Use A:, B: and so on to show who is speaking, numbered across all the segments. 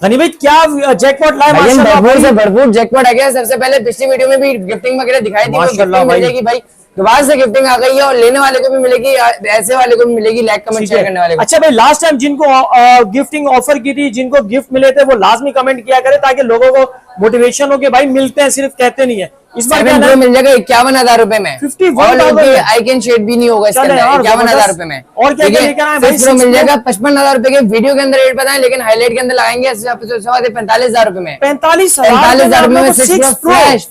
A: गनी भाई क्या जैकपॉट लाए
B: माशाल्लाह, भरपूर से भरपूर जैकपॉट आ गया। सबसे पहले पिछली वीडियो में भी गिफ्टिंग वगैरह दिखाई दी,
A: माशाल्लाह भाई
B: मिलेगी भाई दोबारा से गिफ्टिंग आ गई है और लेने वाले को भी मिलेगी, ऐसे वाले को भी मिलेगी, लाइक कमेंट शेयर करने वाले को।
A: अच्छा भाई, लास्ट टाइम जिनको गिफ्टिंग ऑफर की थी, जिनको गिफ्ट मिले थे, वो लाजमी कमेंट किया करे ताकि लोगों को मोटिवेशन हो कि भाई मिलते हैं, सिर्फ कहते नहीं है। इस बार क्या
B: मिल जाएगा 51,000 रुपए में,
A: 51,000
B: आई कैन शेड भी नहीं होगा इसके अंदर, 51,000 रुपए में।
A: और क्या लेकर आए भाई?
B: मिल जाएगा 55,000 रुपए के। वीडियो के अंदर रेट बताएं, लेकिन हाईलाइट के अंदर लगाएंगे 45,000 रुपए में।
A: 45,000
B: रुपए में fresh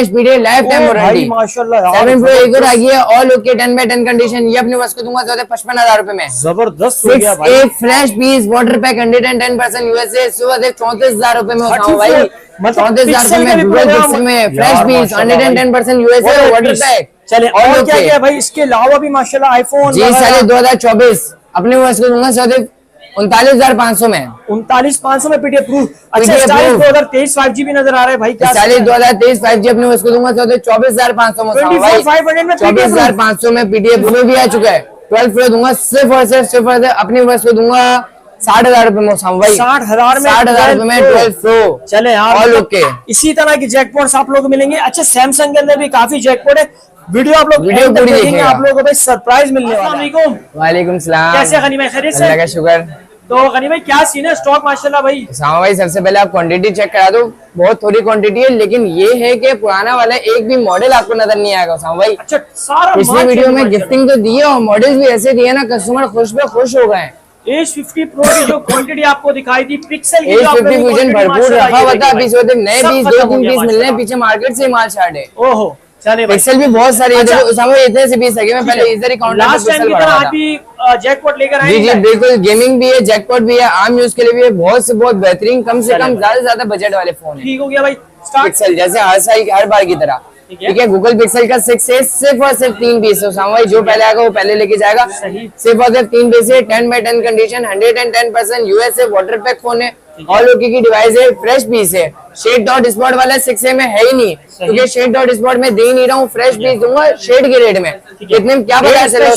B: PDF life time warranty माशाल्लाह। 7 Pro एक और आ गई है, ऑल ओके 10x10 कंडीशन, ये अपने बस को दूंगा 55,000 रुपए में।
A: जबरदस्त हो गया भाई।
B: एक fresh piece water pack 110% USA 34,000 रुपए में भाई, 34,000 में fresh piece 110% USA water pack.
A: चले और क्या क्या भाई इसके अलावा भी माशाल्लाह आईफोन
B: जी साले 2024 अपने वर्ष को दूंगा 39,500 में,
A: 39,500 में पीडीएफ प्रूफ। अच्छा 2023 5G भी नजर आ रहा है भाई, क्या
B: 2023 5G अपने वर्ष को दूंगा 24,500 में, 24,500 में पीडीएफ प्रूफ भी आ चुका है। 12 Pro दूंगा सिर्फ और सिर्फ अपने वर्ष को दूंगा 60,000 रुपए में भाई,
A: 60,000 में
B: 12 Pro।
A: चले यार
B: ऑल ओके।
A: इसी तरह की जैकपॉट्स आप लोगों को मिलेंगे। अच्छा सैमसंग के अंदर भी काफी जैकपॉट है, वीडियो आप लोग
B: पूरी देखेंगे,
A: आप लोगों को भाई सरप्राइज मिलने वाला है।
B: वालेकुम सलाम,
A: कैसे गनी भाई? खैरियत से?
B: अल्लाह का शुक्र।
A: तो गनी भाई क्या सीन है स्टॉक माशाल्लाह भाई?
B: सामा भाई सबसे पहले आप क्वांटिटी चेक करा दो, बहुत थोड़ी क्वांटिटी है, लेकिन ये है कि पुराना वाला एक भी मॉडल आपको नजर नहीं आएगा सामा भाई।
A: अच्छा सारा
B: पिछली वीडियो में गिफ्टिंग तो दी है और मॉडल भी ऐसे दिए ना, कस्टमर खुश पे खुश हो गए।
A: A50 Pro की जो क्वांटिटी आपको दिखाई थी, पिक्सल की
B: A50 फ्यूजन भरपूर रखा हुआ था, अभी नए पीस 2-3 पीस मिल रहे हैं, पीछे मार्केट से माल शार्ट है।
A: ओहो चले
B: पिक्सल भी बहुत सारे इतने से पीस है, पहले इधर ही काउंटर
A: लास्ट टाइम की तरह आप भी जैकपॉट लेकर आए?
B: जी बिल्कुल, गेमिंग भी है, जैकपॉट भी है, आम यूज के लिए भी है, बहुत से बहुत बेहतरीन, कम से कम ज्यादा से ज्यादा बजट वाले फोन है।
A: ठीक हो गया भाई।
B: पिक्सल जैसे हर बार की तरह ठीक है। गूगल पिक्सल का 6 से सिर्फ और सिर्फ 3 पीस है सामा भाई, जो पहले आएगा वो पहले लेके जाएगा। सिर्फ और सिर्फ 3 पीस है, 10x10 condition, 110% USA water pack phone है, ऑल ओके की डिवाइस है, फ्रेश पीस है। शेड डॉट स्पॉट वाला 6A में है ही नहीं, क्योंकि शेड डॉट स्पॉट में दे ही नहीं रहा हूँ, फ्रेश पीस दूंगा शेड के रेट में। कितने में क्या पता चल रहा है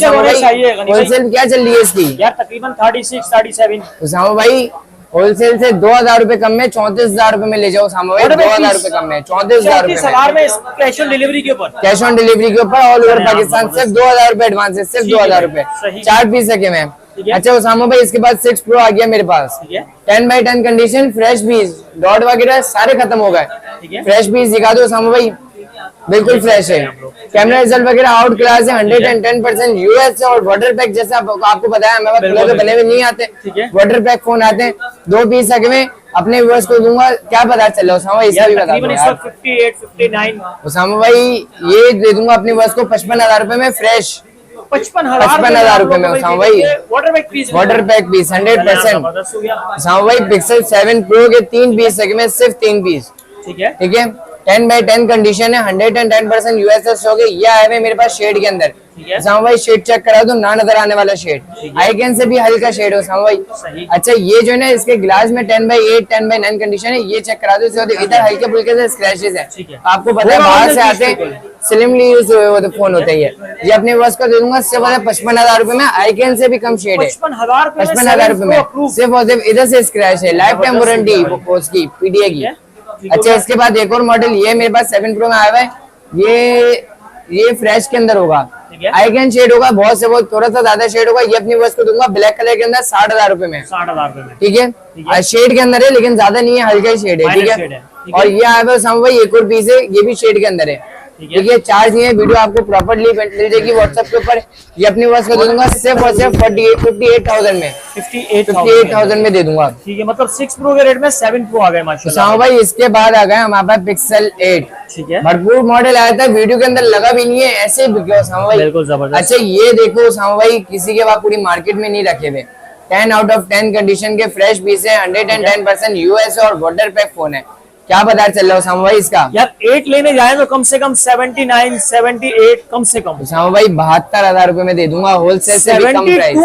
B: होलसेल क्या चल रही है इसकी
A: यार? तकरीबन 36-37
B: सामा भाई। होलसेल से 2,000 रुपए कम में 34,000 रुपए में ले जाओ सामा भाई, 2,000 रुपए कम में 34,000 रुपए में
A: कैश ऑन डिलीवरी के ऊपर,
B: कैश ऑन डिलीवरी के ऊपर ऑल ओवर पाकिस्तान। सिर्फ 2,000 रुपए एडवांस है, सिर्फ 2,000 रुपए, 4 पीस है मैम। अच्छा उसामा भाई इसके बाद 6 Pro आ गया मेरे पास, 10x10 condition, fresh piece, dot वगैरह सारे खत्म हो गए। फ्रेश पीस दिखा दो उसामा भाई, बिल्कुल फ्रेश है, कैमरा रिजल्ट वगैरह आउट क्लास है, 110% यूएस है और वाटर पैक जैसा आपको बताया हमारे पास बने हुए नहीं आते, वाटर पैक फोन आते हैं। 2 पीस अगे में अपने व्यूअर्स को दूंगा, क्या पता चल रहा है उसामा भाई इसका भी बता दो यार।
A: 58-59
B: उसामा भाई ये दे दूंगा अपने व्यूअर्स को 55,000 रुपए में फ्रेश, 55,000 रुपए में उसामा भाई, वाटर पैक पीस 100%। उसामा भाई पिक्सल 7 Pro के 3 पीस अगे में सिर्फ 3 पीस, ठीक है 10x10 कंडीशन है, 110% यूएसएस हो गए। ये आए हुए मेरे पास शेड के अंदर सामा भाई, शेड चेक करा दो, ना नजर आने वाला शेड, आईकन से भी हल्का शेड हो सामा भाई। अच्छा ये जो है ना इसके ग्लास में 10x8 10x9 कंडीशन है, ये चेक करा दो, इधर हल्के फुल्के से स्क्रैचेस है, आपको पता है बाहर से आते स्लिमली यूज हुए वो फोन होते हैं। ये अपने वर्ष का दे दूंगा सिर्फ 55,000 रुपए में, आईकन से भी कम शेड है, 55,000 रुपए में सिर्फ और सिर्फ इधर से स्क्रैच है, लाइफ टाइम वारंटी उसकी पीडीए की। अच्छा इसके बाद एक और मॉडल ये मेरे पास 7 Pro में आया हुआ है, ये फ्रेश के अंदर होगा, आईकन शेड होगा, बहुत से बहुत थोड़ा सा ज्यादा शेड होगा। ये अपनी वर्ष को दूंगा ब्लैक कलर के अंदर 60,000 रुपए में,
A: 60,000 रुपए में,
B: ठीक है। शेड के अंदर है लेकिन ज्यादा नहीं है, हल्का ही शेड है, ठीक है। और ये आया हुआ सामा भाई एक और पीस है, ये भी शेड के अंदर है, ठीक है। चार्ज नहीं है, वीडियो आपको प्रॉपर्ली मिल जाएगी व्हाट्सएप के ऊपर। ये अपनी वर्ष को दूंगा सिर्फ और सिर्फ 58,000 में, 58,000 में दे दूंगा, ठीक है।
A: मतलब 6 Pro के रेट में 7 Pro आ गए माशाल्लाह।
B: सामा भाई इसके बाद आ गए हमारे पास पिक्सल 8, ठीक है। भरपूर मॉडल आया था, वीडियो के अंदर लगा भी नहीं है, ऐसे ही बिके सामा भाई, बिल्कुल जबरदस्त। अच्छा ये देखो सामा भाई, किसी के पास पूरी मार्केट में नहीं रखे हुए, 10 आउट ऑफ 10 कंडीशन के फ्रेश पीस है, 110% यूएस और वाटर पैक फोन है। क्या बता चल रहा है सामा भाई इसका?
A: यार 8 लेने जाए तो कम से कम 79 78 कम से कम
B: सामा भाई 72,000 रुपए में दे दूंगा, होलसेल से भी कम प्राइस,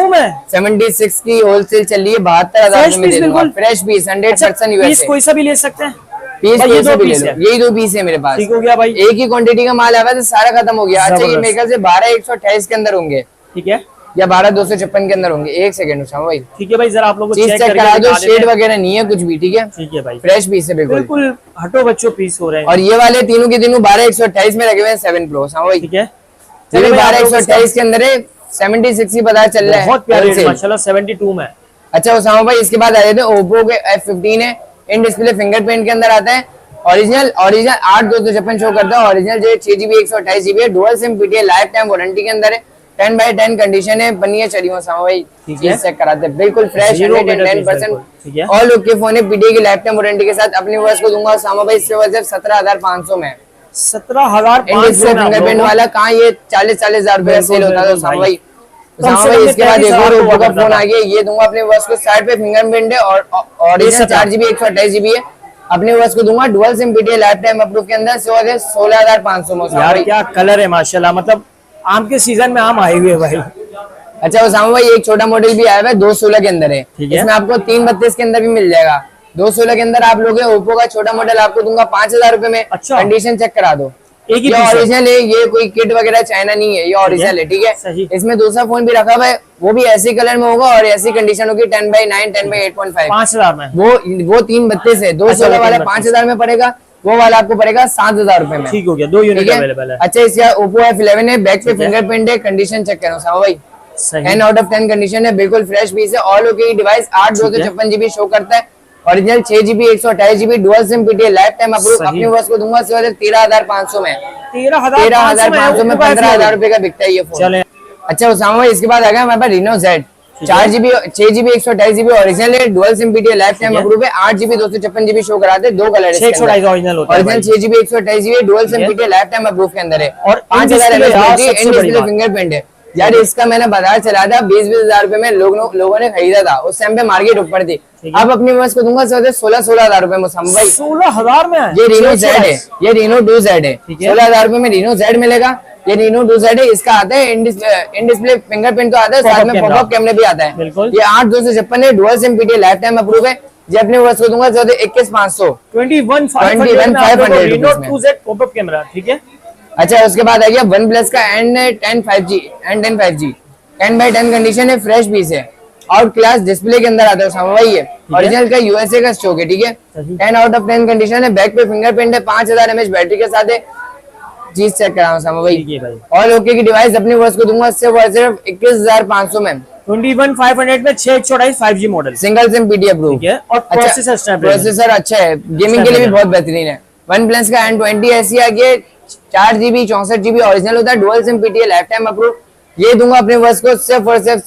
B: 76 की होलसेल चल रही है, 72,000 रुपए में दे दूंगा, फ्रेश पीस 100% यूएस।
A: कोई सा भी ले सकते हैं,
B: पीस कोई सा भी ले लो, यही 2 पीस है मेरे पास,
A: ठीक हो गया भाई।
B: एक ही क्वांटिटी का माल आया था, सारा खत्म हो गया। अच्छा ये मेरे ख्याल से 12,128 के अंदर होंगे,
A: ठीक है।
B: या 12,256 के अंदर होंगे। एक सेकंड उसामा भाई,
A: ठीक है भाई, जरा आप लोगों को
B: चीज
A: चेक
B: चेक
A: करके
B: करा दो,
A: दिखा देते
B: शेड
A: हैं।
B: वगैरह नहीं है कुछ भी, ठीक है,
A: ठीक है भाई,
B: फ्रेश पीस है बिल्कुल।
A: बिल्कुल हटो बच्चों पीस हो रहे हैं।
B: और ये वाले तीनों के तीनों 12,128 में लगे हुए हैं 7 प्रो उसामा भाई,
A: ठीक है,
B: चलिए
A: चलिए भाई, आप लोगों को
B: 12,128 के अंदर है, 76 की पता चल रहा है,
A: बहुत प्यारे
B: wholesale।
A: माशाल्लाह 72 में।
B: अच्छा उसामा भाई, इसके बाद आ जाते हैं ओप्पो के F15 है, इन डिस्प्ले फिंगरप्रिंट के अंदर आता है, ओरिजिनल 8,256 शो करता है, ओरिजिनल जो 6GB 128GB है, dual sim PTI life time warranty के अंदर है, 10/10 कंडीशन है, पन्नी चढ़ी हुई उसामा भाई,
A: ठीक है।
B: चेक कराते हैं बिल्कुल फ्रेश, 110%।
A: ठीक है,
B: ऑल लुक के फोन है, PTI की लाइफ टाइम वारंटी के साथ। अपनी वर्ष को दूंगा उसामा भाई इससे वजह 17,500 में,
A: 17,500
B: फिंगरप्रिंट वाला। कहाँ ये 40,000 रुपए का सेल होता था उसामा भाई। उसामा भाई इसके बाद एक और ओप्पो का फोन आ गया, ये दूंगा अपने वर्ष को, साइड पे फिंगरप्रिंट है और ओरिजिनल 4GB 128GB है, अपने वर्ष को दूंगा dual sim PTI life time approve के अंदर, 16,500 में।
A: यार क्या कलर है माशाल्लाह, मतलब आम के सीजन में आम आए हुए हैं भाई।
B: अच्छा उसामा भाई, एक छोटा मॉडल भी आया हुआ है 216 के अंदर है,
A: ठीक है।
B: इसमें आपको 332 के अंदर भी मिल जाएगा। 216 के अंदर आप लोगे ओप्पो का छोटा मॉडल आपको दूंगा 5,000 रुपए में।
A: अच्छा।
B: कंडीशन चेक करा दो,
A: एक ही
B: ये
A: पीस है।
B: ओरिजिनल है, ये कोई किट वगैरह चाइना नहीं है, ये ओरिजिनल है, ठीक है।
A: सही।
B: इसमें दूसरा फोन भी रखा हुआ है, वो भी ऐसी कलर में होगा और ऐसी कंडीशन होगी 10/9 10/8.5,
A: 5,000 में।
B: वो 332 है। 216 वाला 5,000 में पड़ेगा, वो वाला आपको पड़ेगा 7,000 रुपए में,
A: ठीक हो गया, 2 यूनिट
B: ठीक है।
A: अवेलेबल है।
B: अच्छा इसका ओप्पो F11 है, बैक पे
A: ठीक है।
B: फिंगरप्रिंट है, कंडीशन चेक करो साहब भाई,
A: सही
B: 10 आउट ऑफ 10 कंडीशन है, बिल्कुल फ्रेश पीस है। All okay device 8/256GB show करता है, original 6GB 128GB dual sim PTI life time approve.
A: सही।
B: अपनी वर्ष को दूंगा 13,500 में,
A: 13,500
B: में 15,000 रुपए का बिकता है ये फोन।
A: चले।
B: अच्छा उसामा भाई, इसके बाद आ गया हमारे पास Reno Z, 4GB 6GB 128GB original है, dual sim PTI life time approve है, 8GB 256GB शो कराते हैं, 2 कलर है,
A: 628 ओरिजिनल होता है
B: original 6GB 128GB dual sim PTI life time approve के अंदर है,
A: और
B: 5,000
A: इन
B: mAh
A: display
B: in display fingerprint है। यार इसका मैंने बाजार चला था 20,000 रुपए में, लोगों ने खरीदा था, उस टाइम पे मार्केट ऊपर थी। अब अपनी वर्ष को दूंगा 16,000 रुपए में उसामा भाई।
A: 16,000 में
B: ये Reno Z है, ये Reno 2Z है,
A: ठीक है।
B: 16,000 रुपए में Reno Z मिलेगा। ये Reno 2Z है, इसका आता है इन डिस्प्ले फिंगरप्रिंट तो आता है, साथ में पॉपअप कैमरा भी आता है,
A: बिल्कुल।
B: ये 8/256 है, dual sim PTI life time approve है। ये अपने वर्ष को दूंगा 21,500,
A: 21,500
B: रुपीस में।
A: 2Z पॉपअप कैमरा, ठीक है।
B: अच्छा उसके बाद आ गया OnePlus का N10 5G, N10 5G 10/10 condition है, फ्रेश पीस है, आउट क्लास डिस्प्ले के अंदर आता है उसामा भाई। ये ओरिजिनल का USA का स्टॉक है, ठीक है।
A: सही।
B: 10 आउट ऑफ 10 कंडीशन है, बैक पे फिंगरप्रिंट है, 5,000 mAh बैटरी के साथ है, चीज चेक करा उसामा भाई।
A: ठीक है भाई।
B: ऑल ओके की डिवाइस अपनी वर्ष को दूंगा सिर्फ 21,500 में,
A: 21,500 में 6/128 5G model,
B: single SIM PTI approve,
A: ठीक है। और प्रोसेसर
B: प्रोसेसर अच्छा है, गेमिंग के लिए भी बहुत बेहतरीन है। OnePlus का N20 ऐसी आ गया, 4GB 64GB ओरिजिनल होता है, dual sim PTI life time approve. ये दूंगा अपने वर्ष को सिर्फ और सिर्फ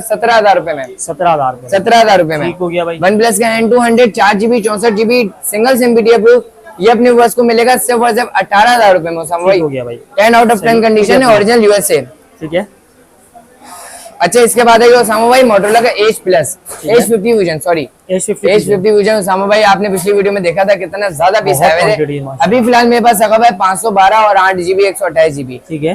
B: 17,000 रुपए में,
A: 17,000 में,
B: 17,000 रुपए में।
A: ठीक हो गया भाई।
B: OnePlus का N200 4GB 64GB single SIM PTI approve, ये अपने वर्ष को मिलेगा सिर्फ और सिर्फ 18,000 रुपए में उसामा भाई।
A: ठीक हो गया भाई।
B: 10 आउट ऑफ 10 कंडीशन है, ओरिजिनल USA,
A: ठीक है।
B: अच्छा इसके बाद है उसामा भाई मोटोरोला का Edge Plus, Edge 50 Fusion, sorry
A: A50
B: Edge 50 Fusion Usama भाई, आपने पिछली वीडियो में देखा था कितना ज्यादा पीस
A: बहुत
B: है मेरे।
A: quantity है माशाल्लाह।
B: अभी फिलहाल मेरे पास रखा हुआ है 512 और 8GB 128GB,
A: ठीक है।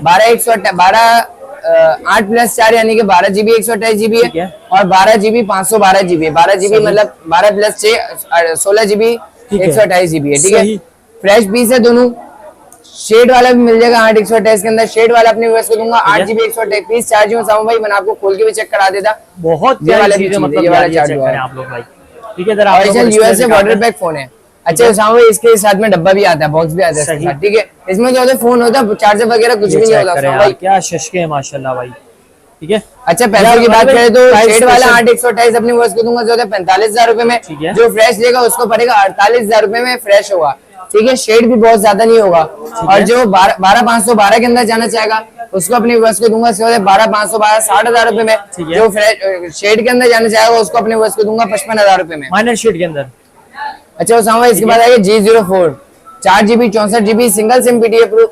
B: 8 प्लस 4 यानी कि 12GB 128GB
A: ठीक
B: है,
A: है।
B: और 12GB 512GB, 12GB मतलब 12 प्लस 6 16GB
A: ठीक है।
B: 128GB है, ठीक है।
A: सही।
B: फ्रेश पीस है दोनों, शेड वाला भी मिल जाएगा 8 128 के अंदर, शेड वाला अपने व्यवस्था को दूंगा 8GB 128 पीस चार्ज में उसामा भाई, मैंने आपको खोल के भी चेक करा देता।
A: बहुत
B: ये वाला
A: प्यारी
B: भी
A: चीजें,
B: चीज है,
A: मतलब
B: ये वाला
A: यार, ये
B: चार्ज
A: चेक
B: हुआ
A: करें
B: है।
A: आप लोग भाई, ठीक है। जरा आप लोगों को
B: ओरिजिनल
A: display
B: यूएसए
A: दिखाते
B: वाटर
A: हैं।
B: पैक फोन है। अच्छा उसामा भाई, इसके साथ में डब्बा भी आता है, बॉक्स भी आता है इसके
A: सही।
B: साथ, ठीक है। इसमें जो होता है फोन होता है, चार्जर वगैरह कुछ
A: ये
B: भी नहीं
A: चेक
B: होता
A: करें
B: उसामा
A: यार,
B: भाई।
A: क्या शशके है माशाल्लाह भाई, ठीक है।
B: अच्छा पैसों
A: यार,
B: की बात
A: भाई,
B: करें तो
A: प्राइस
B: शेड वाला
A: स्पेशल-
B: 8 128 अपनी वर्ष को दूंगा जो होता है 45,000 रुपए में,
A: ठीक है।
B: जो फ्रेश लेगा उसको पड़ेगा 48,000 रुपए में, फ्रेश होगा, ठीक है। शेड भी बहुत ज्यादा नहीं होगा, और जो 12,512 के अंदर जाना चाहेगा उसको अपनी वर्ष को दूंगा 12,512 60,000 रुपए में,
A: ठीक है।
B: जो फ्रेश शेड के अंदर जाना चाहेगा उसको अपने वर्ष को दूंगा 55,000 रुपए में।
A: माइनर शीट के अंदर,
B: अच्छा उसामा भाई, इसके बाद आएगा G04 4GB 64GB single SIM PTI approve,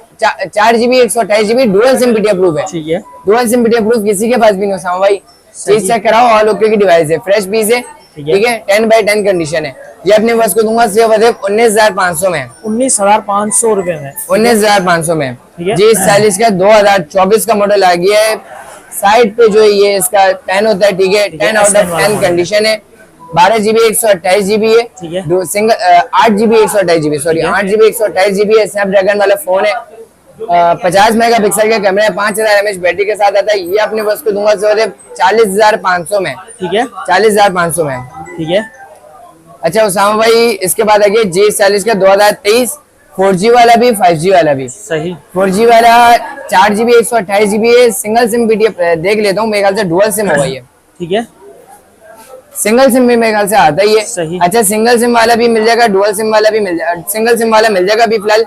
B: 4GB 128GB dual sim PTI approve है,
A: ठीक है।
B: डुअल सिम PTI अप्रूव किसी के पास भी नहीं उसामा भाई, चीज चेक कराओ, ऑल ओके की डिवाइस है, फ्रेश पीस है, ठीक है। 10/10 कंडीशन है, ये अपने वर्ष को दूंगा सिर्फ 19,500 में,
A: 19,500 रुपए में,
B: 19,500 में।
A: ठीक है।
B: G40 का 2024 का मॉडल आ गया है, साइड पे जो है ये इसका 10 होता है, ठीक है। 10 आउट ऑफ 10 कंडीशन है, 12GB 128GB है,
A: ठीक है।
B: Single 8GB 128GB, sorry 8GB 128GB है, स्नैपड्रैगन वाला फोन है, 50 मेगापिक्सल का कैमरा है, 5000 mAh बैटरी के साथ आता है। ये अपने बस को दूंगा 40,500 में।
A: ठीक है,
B: 40,500 में।
A: ठीक है।
B: अच्छा उसामा भाई, इसके बाद आगे G40 का 2023 4G वाला भी 5G वाला भी।
A: सही।
B: 4G वाला 4GB 128GB है, सिंगल सिम PDF देख लेता हूँ, मेरे ख्याल से डुअल सिम होगा ये।
A: ठीक है,
B: सिंगल सिम भी मेरे ख्याल से आता ही है।
A: सही।
B: अच्छा सिंगल सिम वाला भी मिल जाएगा, डुअल सिम वाला भी मिल जाएगा। सिंगल सिम वाला मिल जाएगा अभी फिलहाल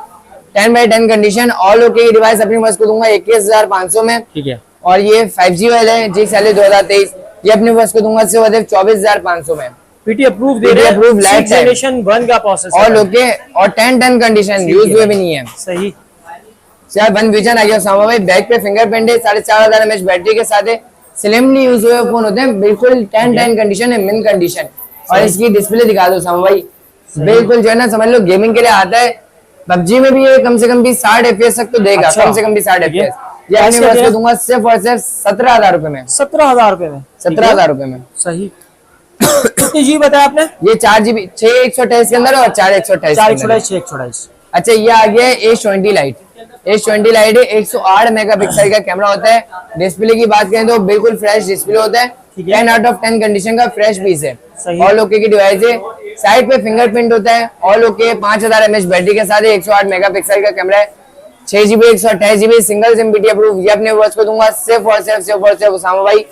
B: 10/10 कंडीशन, ऑल ओके की डिवाइस अपनी बस को दूंगा 21,500 में।
A: ठीक है।
B: और ये 5G वाला है G40 2023, ये अपनी बस को दूंगा 24,500 में।
A: पीटी अप्रूव दे रहे हैं,
B: approved, light time।
A: जनरेशन 1 का प्रोसेसर।
B: ऑल ओके और 10/10 कंडीशन, यूज हुए भी नहीं है।
A: सही।
B: यार वन विजन आ गया सामा भाई, बैक पे फिंगरप्रिंट है, 4,500 mAh बैटरी के साथ है, स्लिमली यूज हुए फोन होते हैं, बिल्कुल 10/10 कंडीशन है, मिन कंडीशन। और इसकी डिस्प्ले दिखा दो सामा भाई, बिल्कुल जो है ना समझ लो गेमिंग के लिए आता है। पबजी में भी ये कम से कम भी 60 FPS तक तो देगा।
A: अच्छा।
B: कम से कम भी 60 FPS। ये अपने बस को दूंगा सिर्फ और सिर्फ 17,000 रुपए में।
A: 17,000 रुपए में।
B: 17,000 रुपए में।
A: सही। कितनी जी बताया आपने?
B: ये 4GB 6/128 के अंदर और 4/128
A: 4 128 128।
B: अच्छा ये आ गया H20 लाइट। H20 लाइट है, 108 मेगापिक्सल का कैमरा होता है। डिस्प्ले की बात करें तो बिल्कुल फ्रेश डिस्प्ले होता है, 10/10 कंडीशन का फ्रेश पीस है। ऑल ओके की डिवाइस है, साइड पे फिंगरप्रिंट होता है, ऑल ओके। 5000 mAh बैटरी के साथ 108 मेगापिक्सल का कैमरा है, 6GB 128GB single SIM PT approve. ये अपने वर्ड्स को दूंगा सिर्फ और सिर्फ उसामा भाई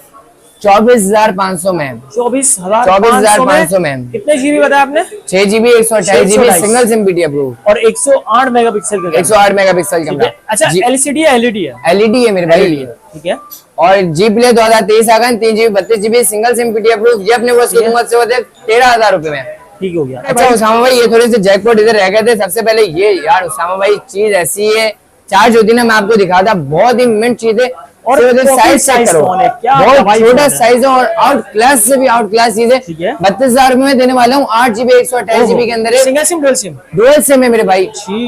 B: 24,500 में।
A: 24,500 में। कितने जीबी बताया आपने?
B: 6GB 128GB single SIM PT approve
A: और 108 मेगापिक्सल का
B: 108 मेगापिक्सल कैमरा।
A: अच्छा एलसीडी है एलईडी है?
B: एलईडी है मेरे भाई।
A: ठीक है।
B: और जी प्ले 2023 आ गए, 3GB 32GB single SIM PT approve. ये अपने वर्ड्स को दूंगा 13,000 रुपए में।
A: ठीक हो गया।
B: अच्छा उसामा भाई, ये थोड़े से जैकपॉट इधर रह गए थे। सबसे पहले ये यार उसामा भाई चीज ऐसी है, चार्ज होती ना, मैं आपको दिखाता, बहुत ही मिनट चीज है। और साइज चेक करो, बहुत छोटा साइज है और आउट क्लास से भी आउट क्लास चीज है। 32,000 रुपए में देने वाला हूँ। 8GB 128GB के अंदर है,
A: single SIM dual SIM?
B: Dual SIM है मेरे भाई।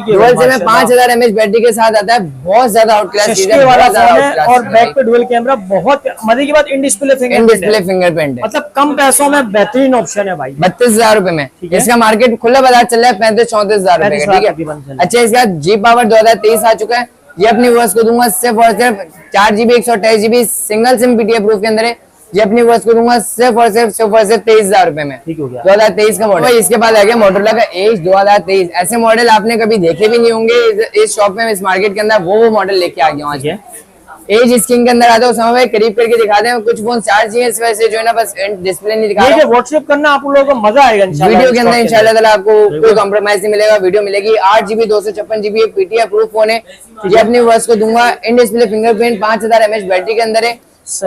B: डुअल सिम में 5000 mAh बैटरी के साथ आता है, बहुत ज्यादा आउट क्लास चीज है
A: और बैक पे डुअल कैमरा, बहुत मजे की बात इन डिस्प्ले
B: फिंगरप्रिंट है,
A: मतलब कम पैसों में बेहतरीन ऑप्शन है भाई।
B: 32,000 रुपए में इसका मार्केट खुला बाजार चल रहा है 35-34,000 रुपए का। ठीक है। अच्छा इसका जी पावर 2023 आ चुका है, ये अपनी वर्स को दूंगा सिर्फ और सिर्फ 4GB 128GB single SIM PT approve के अंदर है। ये अपनी वर्स को दूंगा सिर्फ और सिर्फ 23,000 रुपए में।
A: ठीक हो गया।
B: 2023 का मॉडल। इसके बाद आ गया मोटोरोला का एज 2023। ऐसे मॉडल आपने कभी देखे भी नहीं होंगे इस शॉप में, इस मार्केट के अंदर। वो मॉडल लेके आ गया हूँ आज। एज स्क्रीन के अंदर आता है, समय करीब करके दिखा दें। कुछ फोन चार्ज चाहिए इस वजह से जो है ना, बस डिस्प्ले नहीं दिखा रहा।
A: व्हाट्सएप करना आप लोगों को मजा आएगा
B: वीडियो के अंदर इंशाल्लाह ताला आपको कोई कॉम्प्रोमाइज नहीं मिलेगा, वीडियो मिलेगी। 8GB 256GB PT approve phone है। ये अपनी वर्स को दूंगा in display fingerprint, 5000 mAh battery के अंदर है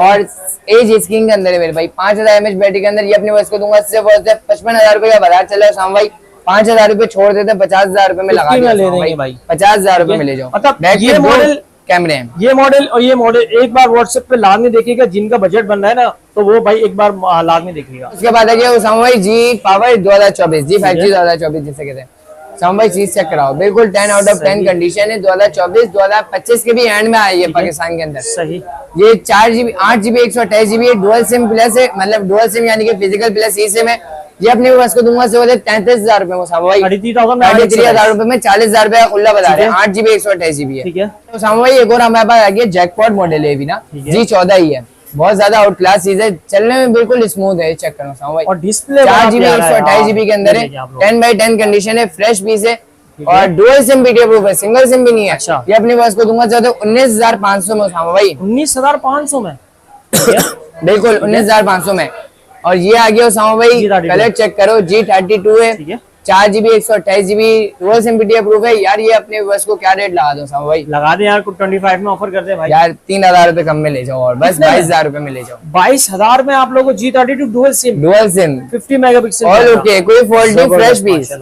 B: और एज स्क्रीन के अंदर है मेरे भाई। 5000 mAh बैटरी के अंदर ये अपनी वर्स को दूंगा सिर्फ और सिर्फ 55,000 रुपए का बाजार चल रहा है शाम भाई। 5,000 रुपए छोड़ देते, 50,000 रुपए में लगा देंगे भाई। 50,000 रुपए में ले जाओ।
A: मतलब ये मॉडल
B: कैमरे हैं,
A: ये मॉडल और ये मॉडल एक बार व्हाट्सएप पे लाजमी देखिएगा। जिनका बजट बन रहा है ना, तो वो भाई एक बार लाजमी देखिएगा।
B: उसके बाद आ गया उसामा भाई जी पावर 2024 G5G 2024 जिसे कहते हैं। उसामा भाई चीज चेक कराओ, बिल्कुल 10/10 कंडीशन है। 2024-2025 के भी एंड में आई है पाकिस्तान के अंदर।
A: सही।
B: ये 4GB 8GB 128GB dual SIM plus है, मतलब डुअल सिम यानी कि फिजिकल प्लस ई सिम है। ये अपने बस को दूंगा सिर्फ 33,000 रुपए में उसामा भाई। 33,000 रुपए में 40,000 रुपए खुला बता रहे हैं। 8GB 128GB है।
A: ठीक है।
B: उसामा भाई एक और हमारे पास आ गया जैकपॉट मॉडल है भी ना, G14 ही है। बहुत ज्यादा आउट क्लास चीज है, चलने में बिल्कुल स्मूथ है। चेक करो उसामा भाई।
A: और डिस्प्ले
B: 4GB 128GB के अंदर है, 10/10 कंडीशन है, फ्रेश पीस है और डुअल सिम पीटी अप्रूव है, सिंगल सिम भी नहीं है।
A: अच्छा।
B: ये अपनी बस को दूंगा चाहते 19,500 में उसामा भाई।
A: 19,500 में
B: बिल्कुल 19,500 में। और ये आ गया उसामा भाई, कलर चेक करो, G32 है, 4GB 128GB dual SIM PT approve है। यार ये अपने बस को क्या रेट लगा दो उसामा भाई?
A: लगा दे यार, कुछ 25 में ऑफर कर दे भाई।
B: यार 3,000 रुपए कम में ले जाओ और बस 22,000 रुपए में ले जाओ।
A: 22,000 में आप लोगों को G32 dual SIM
B: 50
A: megapixel
B: all okay, कोई फॉल्ट नहीं, फ्रेश पीस,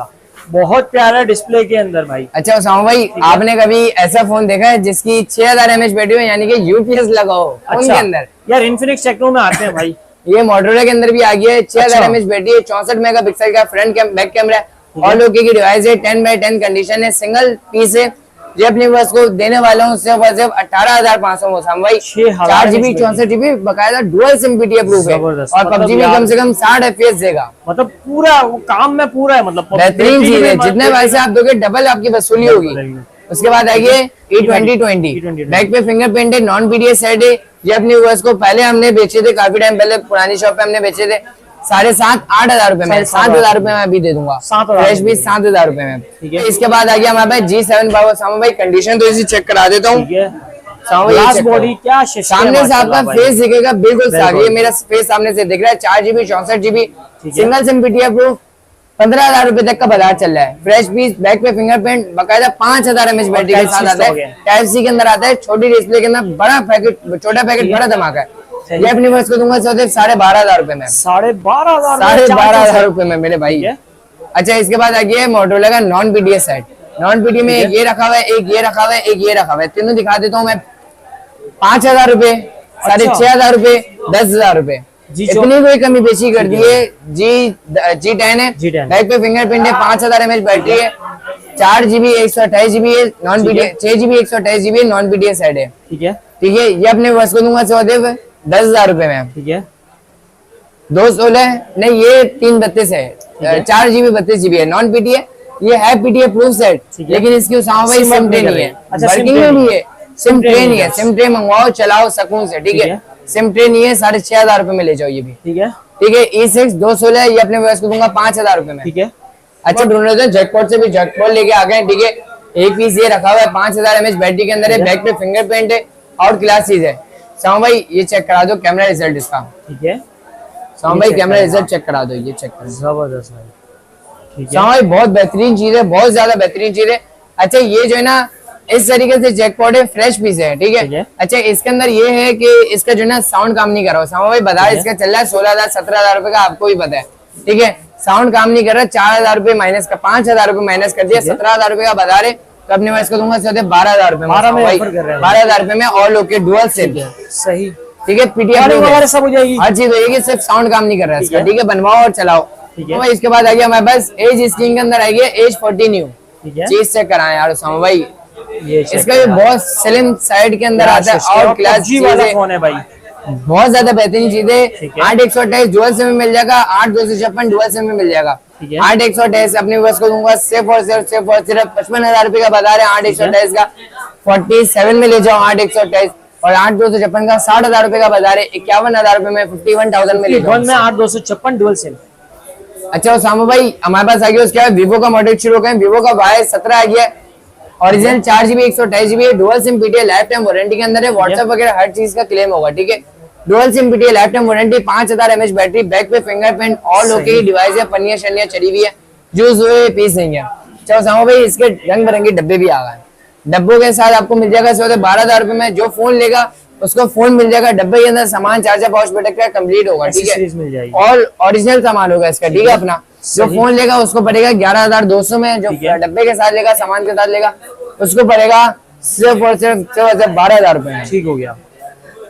A: बहुत प्यारा डिस्प्ले के अंदर भाई।
B: अच्छा उसामा भाई, आपने कभी ऐसा फोन देखा है जिसकी 6,000 mAh बैटरी हो, यानी कि UPS लगाओ फोन के अंदर?
A: यार इन्फिनिक्स टेक्नो में आते हैं भाई।
B: ये मोटोरोला के अंदर भी आ गया है। 6,000 mAh बैटरी है, 64 मेगापिक्सल का फ्रंट बैक कैमरा है, ऑल ओके की डिवाइस है, 10/10 कंडीशन है, सिंगल पीस है। ये अपनी बस को देने वाला हूँ सिर्फ 18,500 में भाई। 4GB 64GB बकायदा डुअल सिम पीटी अप्रूव है और PUBG में कम से कम 60 FPS देगा।
A: मतलब पूरा काम में पूरा है, मतलब
B: बेहतरीन चीज है। जितने पैसे आप दोगे डबल आपकी वसूली होगी। उसके बाद आइए E2020 बैक पे फिंगरप्रिंट है, नॉन पीडीएस सेट है। ये अपनी व्यूअर्स को पहले हमने बेचे थे, काफी टाइम पहले पुरानी शॉप पे हमने बेचे थे 7,500-8,000 रुपए में। 7,000 रुपए में अभी दे दूंगा, फ्रेश पीस 7,000 रुपए में। इसके बाद आ गया हमारे पास G7 पावर। सामू भाई कंडीशन तो इसी चेक करा देता हूँ।
A: बॉडी क्या
B: सामने से आपका फेस दिखेगा बिल्कुल साफ, ये मेरा फेस सामने से दिख रहा है। 4GB 64GB single SIM PTF proof, 15,000 रुपए तक का बाजार चल रहा है। फ्रेश पीस, बैक पे फिंगरप्रिंट, बकायदा 5,000 mAh बैटरी के साथ आता है। टाइप सी के अंदर आता है, छोटी डिस्प्ले के अंदर बड़ा पैकेट, छोटा पैकेट बड़ा धमाका है। ये अपनी वर्ष को दूंगा 12,500 रुपए में। 12,500 रुपए में मेरे भाई। अच्छा, इसके बाद आ गया मोटोरोला का non PDS set. Non PDS में एक ये रखा हुआ है, एक ये रखा हुआ है, एक ये रखा हुआ है। तीनों दिखा देता हूँ मैं। 5,000 रुपए, 6,500 रुपए, 10,000 रुपए, इतनी कोई कमी बेची कर दी है। G10 है, बैक पे फिंगरप्रिंट है, 5,000 mAh बैटरी है, 4GB 128GB है, non PDS 6GB 128GB non PDS set है। ठीक है। ये अपने वर्ष को दूंगा 10,000 रुपए में। ठीक है। 216 नहीं, ये 332 है, 4GB 32GB है, नॉन पीडीएस। ये है पीडीएफ प्रूफ सेट, लेकिन इसकी भाई सिम ट्रे नहीं है, वर्किंग में भी है, सिम ट्रे नहीं है। सिम ट्रे मंगवाओ, चलाओ सुकून से। ठीक है। सिम ट्रे नहीं है, 6,500 रुपए में ले जाओ ये भी। ठीक है। E6 216 ये अपने व्यवस्था को दूंगा 5,000 रुपए में। ठीक है। अच्छा, ढूंढ रहे थे जैकपॉट से भी जैकपॉट लेके आ गए। ठीक है। एक पीस ये रखा हुआ है, 5,000 mAh बैटरी के अंदर है, बैक पे फिंगरप्रिंट है और क्लास चीज है। साम भाई ये चेक करा दो कैमरा रिजल्ट इसका। ठीक है। साम भाई कैमरा रिजल्ट चेक करा दो, ये चेक करो, जबरदस्त भाई। साम भाई बहुत बेहतरीन चीज है, बहुत ज्यादा बेहतरीन चीज है। अच्छा, ये जो है ना इस तरीके से जैकपॉट है, फ्रेश पीस है। ठीक है। अच्छा, इसके अंदर ये है कि इसका जो है ना साउंड काम नहीं कर रहा। सामा भाई बाजार इसका चल रहा है 16,000 17,000 रुपए का, आपको भी पता है। ठीक है। साउंड काम नहीं कर रहा, 4,000 रुपए माइनस का, 5,000 रुपए माइनस कर दिया, 17,000 रुपए का बाजार है। तो अपने मैं इसको दूंगा 12,000 रुपए में, 12,000 रुपए में और लोके डुअल सिम। सही। ठीक है। पीटीएफ सब हो जाएगी, हर चीज होगी, सिर्फ साउंड काम नहीं कर रहा है इसका। ठीक है। बनवाओ और चलाओ। तो इसके बाद आ गया हमारे पास एज स्क्रीन के अंदर आ गया एज 14 न्यू। चीज चेक कराए यार सामा भाई, इसका भी बहुत स्लिम साइड के अंदर आता है और क्लास जी वाला फोन है भाई, बहुत ज्यादा बेहतरीन चीज है। 8/128 डुअल सिम में मिल जाएगा, 8/256 डुअल सिम में मिल जाएगा। 8/128 अपनी बस को दूंगा सिर्फ और सिर्फ 55,000 रुपए का बता रहे हैं। 8/128 का 47 में ले जाओ 8/128, और 8/256 का 60,000 रुपए का बता रहे 51,000 रुपए में 51,000 में ले जाओ।
A: 8/256 डुअल सिम।
B: अच्छा, सामू भाई हमारे पास आ गया, उसके बाद वीवो का मॉडल शुरू हो गए। वीवो का Y17 आ गया, original 4GB 128GB dual SIM PTA, life time warranty के अंदर है। व्हाट्सएप वगैरह हर चीज का क्लेम होगा। ठीक है। Dual SIM PTA, life time warranty, 5,000 mAh battery, back पे फिंगरप्रिंट, ऑल ओके डिवाइस है, पन्नियां शनियां चढ़ी हुई है, यूज हुए पीस नहीं है। चलो सामू भाई इसके रंग बिरंगे डब्बे भी आ गए। डब्बों के साथ आपको मिल जाएगा 12,000 रुपए में। जो फोन लेगा उसको फोन मिल जाएगा, डब्बे के अंदर सामान, चार्जर, पाउच प्रोटेक्टर कंप्लीट होगा। ठीक है। और ओरिजिनल सामान होगा इसका। ठीक है। अपना जो फोन लेगा उसको पड़ेगा 11,200 में, जो डब्बे के साथ लेगा, सामान के साथ लेगा, उसको पड़ेगा सिर्फ और सिर्फ 12,000 रुपए में। ठीक हो गया।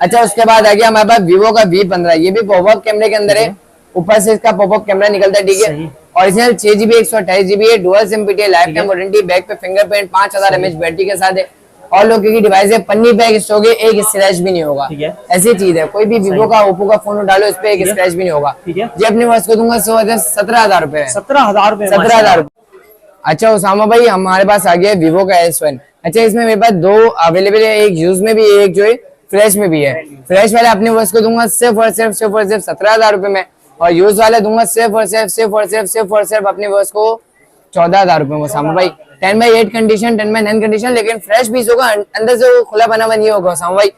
B: अच्छा, उसके बाद आ गया हमारे पास वीवो का V15, ये भी पॉपअप कैमरे के अंदर है, ऊपर से इसका पॉपअप कैमरा निकलता है। ठीक है। ओरिजिनल 6GB 128GB है, dual SIM PTA, life time warranty, back पे फिंगरप्रिंट, 5,000 mAh बैटरी के साथ है, और लोगों की डिवाइस है, पन्नी पे एक स्टोगे, एक स्क्रैच भी नहीं होगा। ऐसी चीज है, कोई भी वीवो का ओप्पो का फोन उठा लो, इस पे एक स्क्रैच भी नहीं होगा। ये अपने वर्ष को दूंगा 17,000 रुपए। 17,000 रुपए। अच्छा उसामा भाई हमारे पास आ गया वीवो का S1। अच्छा, इसमें मेरे पास दो अवेलेबल है, एक यूज में भी है, एक जो है फ्रेश में भी है। फ्रेश वाले अपने वर्ष को दूंगा सिर्फ और सिर्फ 17,000 रुपए में, और यूज वाले दूंगा सिर्फ और सिर्फ अपने वर्ष को 14,000 रुपए में। उसामा भाई 10/8 कंडीशन, 10/9 कंडीशन, लेकिन फ्रेश पीस होगा, अंदर से वो खुला बना नहीं होगा। उसामा भाई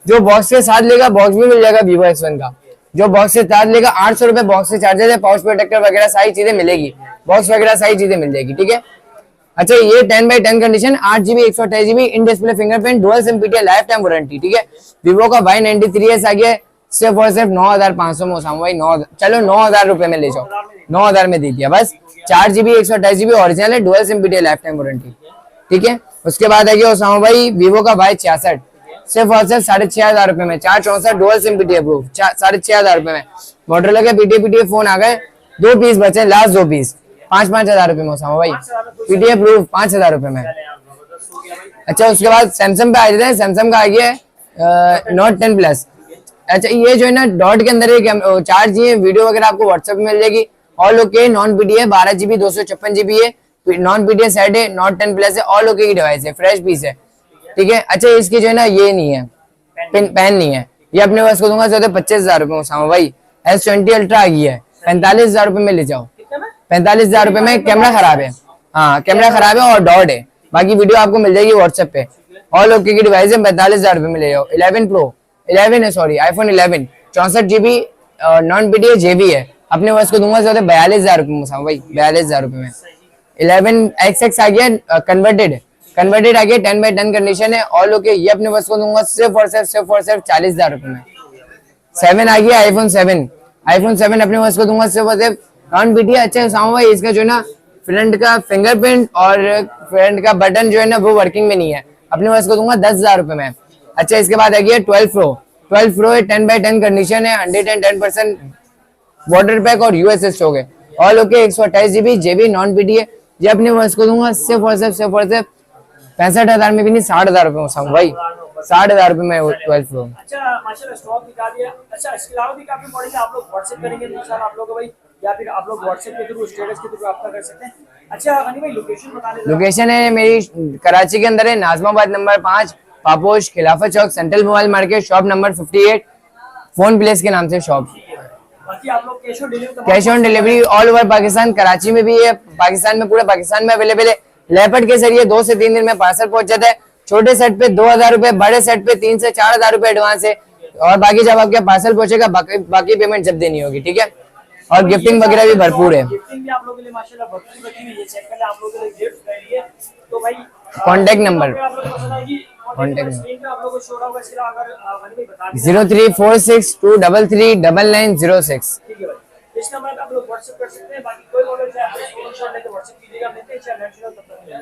B: जो बॉक्स के साथ लेगा, बॉक्स भी मिल जाएगा वीवो S1 का। जो बॉक्स के साथ लेगा 800 रुपए बॉक्स से चार्जर है, पाउच प्रोटेक्टर वगैरह सारी चीजें मिलेगी, बॉक्स वगैरह सारी चीजें मिल जाएगी। ठीक है। अच्छा, ये 10/10 condition, 8GB 128GB in display fingerprint, dual SIM PTA, life time warranty. ठीक है। वीवो का Y93s आ गया सिर्फ और सिर्फ 9,500 में। उसामा भाई 9,000 रुपए में ले जाओ, 9,000 में दे दिया बस। 4GB 128GB ओरिजिनल है, dual SIM PTA, life time warranty. ठीक है। उसके बाद आ गया उसामा भाई वीवो का Y66 सिर्फ और सिर्फ 6,500 रुपए में, 464 डुअल सिम पीटीए प्रूफ, 6,500 रुपए में। मोटरोला के पीटीए फोन आ गए, 2 पीस बचे, लास्ट 2 पीस, 5,000 रुपए में। उसामा भाई पीटीए प्रूफ 5,000 रुपए में। अच्छा, उसके बाद सैमसंग पे आ जाते हैं। सैमसंग का आ गया Note 10 Plus। अच्छा, ये जो है ना डॉट के अंदर है, 4G है, वीडियो वगैरह आपको व्हाट्सएप में मिल जाएगी, all okay, non PDF, 12GB 256GB है, नॉन पीटीए सेट है, नॉट 10 प्लस है, ऑल ओके की डिवाइस है, फ्रेश पीस है, ठीक है। अच्छा इसकी जो है ना ये नहीं है, पेन नहीं है, ये अपने पास को दूंगा 25,000 रुपए में भाई। S20 अल्ट्रा आ गई है, 45,000 रुपए में ले जाओ। 45,000 रुपए में। कैमरा खराब है, हाँ कैमरा खराब है और डॉट है, बाकी वीडियो आपको मिल जाएगी व्हाट्सएप पे। ऑल ओके की डिवाइस है, 45,000 रुपए में ले जाओ। 11 प्रो 11 है sorry, iPhone 11 64 GB non PTA JB है, अपने पास को दूंगा 42,000 रुपए में भाई, 42,000 रुपए में। 11XX आ गया कन्वर्टेड आ गया, 10/10 कंडीशन है, ऑल ओके, ये अपने पास को दूंगा सिर्फ और सिर्फ 40,000 रुपए में। 7 आ गया आईफोन 7 अपने पास को दूंगा सिर्फ और सिर्फ नॉन पीटीए। अच्छा सामू भाई इसका जो है ना फ्रंट का फिंगरप्रिंट और फ्रंट का बटन जो है ना वो वर्किंग में नहीं है, अपने पास को दूंगा 10,000 रुपए में। अच्छा इसके बाद आ गया 12 प्रो है, 10/10 कंडीशन है, 110% वाटर पैक और यूएसएस स्टॉक है, ऑल ओके, 128 GB जेबी नॉन पीटीए, ये अपने पास को दूंगा सिर्फ और सिर्फ 65,000 में भी नहीं, 60,000 रुपए में भाई, 60,000 रुपए में 12 प्रो।
A: अच्छा माशाल्लाह स्टॉक दिखा दिया। अच्छा इसके अलावा भी काफी मॉडल है, आप लोग व्हाट्सएप करेंगे इंशाल्लाह आप लोगों को भाई, या फिर आप लोग व्हाट्सएप के थ्रू स्टेटस के थ्रू आपका कर सकते हैं। अच्छा गनी भाई लोकेशन बता दें।
B: लोकेशन है मेरी कराची के अंदर है, Najmabad number 5, Paposh, Khilafat Chowk, central mobile market, shop number 58, phone place के नाम से शॉप।
A: बाकी आप लोग
B: cash on delivery all over Pakistan, Karachi में भी है, पाकिस्तान में पूरे पाकिस्तान में अवेलेबल है। लेपर्ड के जरिए 2 से 3 दिन में पार्सल पहुंच जाता है। छोटे सेट पे 2,000 रुपए, बड़े सेट पे 3 से 4,000 रुपए एडवांस है, और बाकी जब आपके पार्सल पहुंचेगा बाकी पेमेंट जब देनी होगी, ठीक है। और गिफ्टिंग वगैरह भी भरपूर है।
A: गिफ्टिंग भी आप लोगों के लिए माशाल्लाह भरपूर रखी हुई है, चेक कर ले आप लोगों के लिए गिफ्ट रेडी है। तो भाई
B: कॉन्टेक्ट नंबर
A: आप लोगों को पसंद आएगी, कॉन्टेक्ट स्क्रीन पे आप लोगों को शो रहा होगा, इसके अलावा अगर गनी भाई बता दें
B: 0346233906।
A: ठीक है भाई, इस नंबर पे आप लोग व्हाट्सएप कर सकते हैं। बाकी कोई ऑर्डर चाहे आप स्क्रीनशॉट लेकर व्हाट्सएप कीजिएगा, मिलते हैं इंशाल्लाह नेक्स्ट वीडियो, तब तक के लिए।